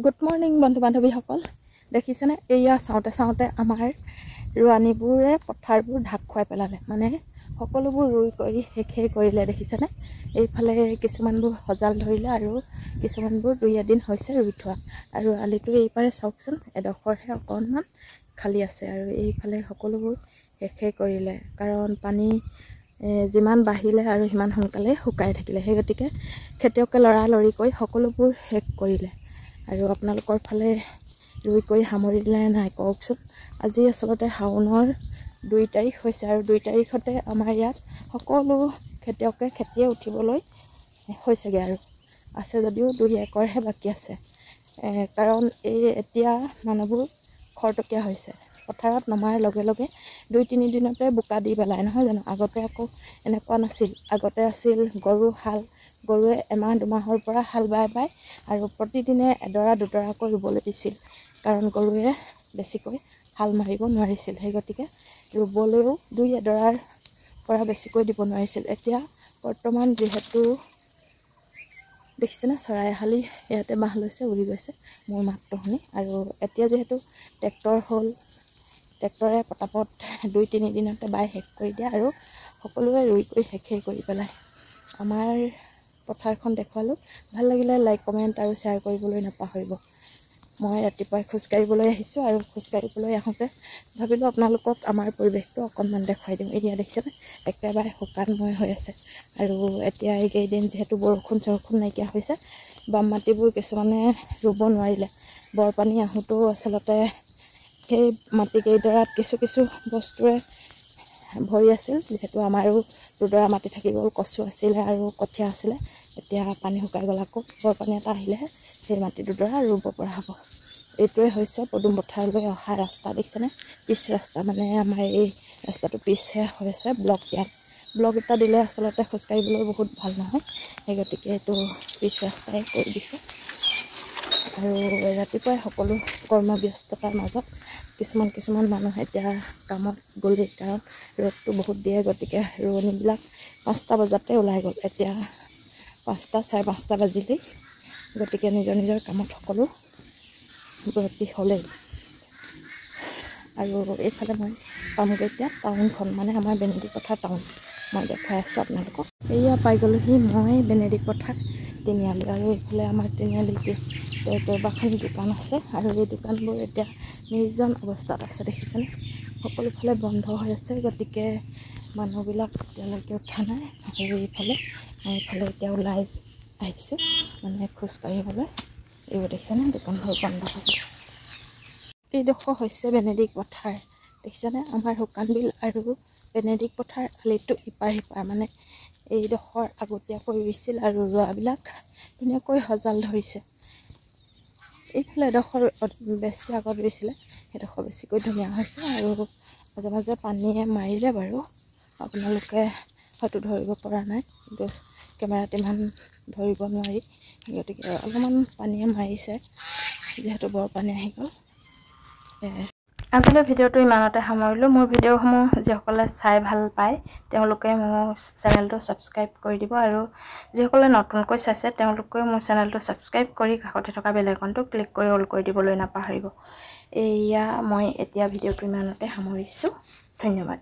Good morning বন্ধু বান্ধৱীসকল, দেখিছেনে? এয়া চাওঁতে চাওঁতে আমাৰ ৰোৱানীবোৰে পথাৰবোৰ ঢাক খুৱাই পেলালে, মানে সকলোবোৰ ৰুই কৰি শেষেই কৰিলে। দেখিছেনে? এইফালে কিছুমানবোৰ সজাল ধৰিলে আৰু কিছুমানবোৰ 2 এদিন হৈছে ৰুই থোৱা। আৰু আলিটো এইপাৰে চাওকচোন, এডোখৰহে অকণমান খালী আছে আৰু এইফালে সকলোবোৰ শেষেই কৰিলে, কাৰণ পানী যিমান বাঢ়িলে আৰু সিমান সোনকালে শুকাই থাকিলে। সেই গতিকে খেতিয়কে লৰালৰিকৈ সকলোবোৰ শেষ কৰিলে। আৰু আপোনালোকৰ ফালে ৰুই কৰি সামৰিলে নাই কওকচোন? আজি আচলতে শাওনৰ 2 তাৰিখ হৈছে আৰু 2 তাৰিখতে আমাৰ ইয়াত সকলো খেতিয়কে খেতিয়ে উঠিবলৈ হৈছেগৈ আৰু আছে যদিও 2 একৰহে বাকী আছে। কাৰণ এতিয়া মানুহবোৰ খৰতকীয়া হৈছে। পথাৰত নমাৰ লগে লগে 2-3 দিনতে বোকা দি পেলাই, নহয় জানো? আগতে আকৌ এনেকুৱা নাছিল। আগতে আছিল গৰুৱে এমাহ-2 মাহৰ পৰা হাল বাই আৰু প্ৰতিদিনে এডৰা দুডৰাকৈ ৰুবলৈ দিছিল, কাৰণ গৰুৱে বেছিকৈ হাল মাৰিব নোৱাৰিছিল। সেই গতিকে ৰুবলৈও 2 এডৰাৰ পৰা বেছিকৈ দিব নোৱাৰিছিল। এতিয়া বৰ্তমান যিহেতু দেখিছেনে, চৰাইহালি ইয়াতে বাহ লৈছে, উৰি গৈছে মোৰ মাতটো শুনি। আৰু এতিয়া যিহেতু ট্ৰেক্টৰ হ'ল, ট্ৰেক্টৰে পটাপট 2-3 দিনতে বাই শেষ কৰি দিয়ে আৰু সকলোৱে ৰুই কৰি শেষেই কৰি পেলায়। আমাৰ পথাৰখন দেখুৱালোঁ। ভাল লাগিলে লাইক, কমেণ্ট আৰু শ্বেয়াৰ কৰিবলৈ নাপাহৰিব। মই ৰাতিপুৱাই খোজকাঢ়িবলৈ আহিছোঁ আৰু খোজকাঢ়িবলৈ আহোঁতে ভাবিলোঁ আপোনালোকক আমাৰ পৰিৱেশটো অকণমান দেখুৱাই দিওঁ। এতিয়া দেখিছেনে, একেবাৰে শুকানময় হৈ আছে। আৰু এতিয়া এইকেইদিন যিহেতু বৰষুণ নাইকিয়া হৈছে, বাম মাটিবোৰ কিছুমানে ৰুব নোৱাৰিলে। বৰপানী আহোঁতেও আচলতে সেই মাটিকেইডৰাত কিছু বস্তুৰে ভৰি আছিল। যিহেতু আমাৰো 2 ডৰা মাটি থাকি গ'ল, কচু আছিলে আৰু কঠীয়া আছিলে। এতিয়া পানী শুকাই গ'ল, আকৌ বৰপানী এটা আহিলেহে সেই মাটি 2 ডৰা ৰুব পৰা হ'ব। এইটোৱে হৈছে পদুম পথাৰলৈ অহা ৰাস্তা। দেখিছেনে? পিচ ৰাস্তা, মানে আমাৰ এই ৰাস্তাটো পিচহে হৈছে। ব্লক এটা দিলে আচলতে খোজকাঢ়িবলৈ বহুত ভাল নহয়, সেই গতিকে এইটো পিচ ৰাস্তাই কৰি দিছে। আৰু ৰাতিপুৱাই সকলো কৰ্মব্যস্ততাৰ মাজত কিছুমান মানুহ এতিয়া কামত গ'লেই, কাৰণ ৰ'দটো বহুত দিয়ে। গতিকে ৰোৱনীবিলাক 5টা বজাতে ওলাই গ'ল। এতিয়া 5টা-5:30 বাজিলেই। গতিকে নিজৰ কামত সকলো ব্ৰতী হ'লেই। আৰু এইফালে মই পামগৈ এতিয়া টাউনখন, মানে আমাৰ বেনেদি পথাৰ টাউন। মই দেখাই আছোঁ আপোনালোকক। এয়া পাই গ'লোহি মই বেনেদি পথাৰ তিনিআলি। আৰু এইফালে আমাৰ তিনিআলিতে কেইবাখন দোকান আছে আৰু এই দোকানবোৰ এতিয়া নিৰ্জন অৱস্থাত আছে। দেখিছেনে? সকলোফালে বন্ধ হৈ আছে। গতিকে মানুহবিলাক এতিয়ালৈকে উঠা নাই। আৰু এইফালে এতিয়া ওলাই আহিছোঁ, মানে খোজকাঢ়িবলৈ। এইবোৰ দেখিছেনে, দোকানবোৰ বন্ধ হৈ গৈছে। এইডোখৰ হৈছে বেনেদি পথাৰ। দেখিছেনে? আমাৰ শুকান বিল আৰু বেনেদি পথাৰ আলিটো ইপাৰ সিপাৰ, মানে এইডোখৰ আগতীয়াকৈ ৰুইছিল আৰু ৰোৱাবিলাক ধুনীয়াকৈ সজাল ধৰিছে। এইফালে এডোখৰ বেছি আগত ৰুইছিলে, সেইডোখৰ বেছিকৈ ধুনীয়া হৈছে। আৰু মাজে মাজে পানীয়ে মাৰিলে বাৰু, আপোনালোকে হয়তো ধৰিব পৰা নাই, কিন্তু কেমেৰাত ইমান ধৰিব নোৱাৰি। গতিকে অলপমান পানীয়ে মাৰিছে, যিহেতু বৰ পানী আহি গ'ল। আজিলৈ ভিডিঅ'টো ইমানতে সামৰিলোঁ। মোৰ ভিডিঅ'সমূহ যিসকলে চাই ভাল পায় তেওঁলোকে মোৰ চেনেলটো ছাবস্ক্ৰাইব কৰি দিব, আৰু যিসকলে নতুনকৈ চাইছে তেওঁলোকেও মোৰ চেনেলটো ছাবস্ক্ৰাইব কৰি কাষতে থকা বেল আইকনটো ক্লিক কৰি অল কৰি দিবলৈ নাপাহৰিব। এয়া মই এতিয়া ভিডিঅ'টো ইমানতে সামৰিছোঁ। ধন্যবাদ।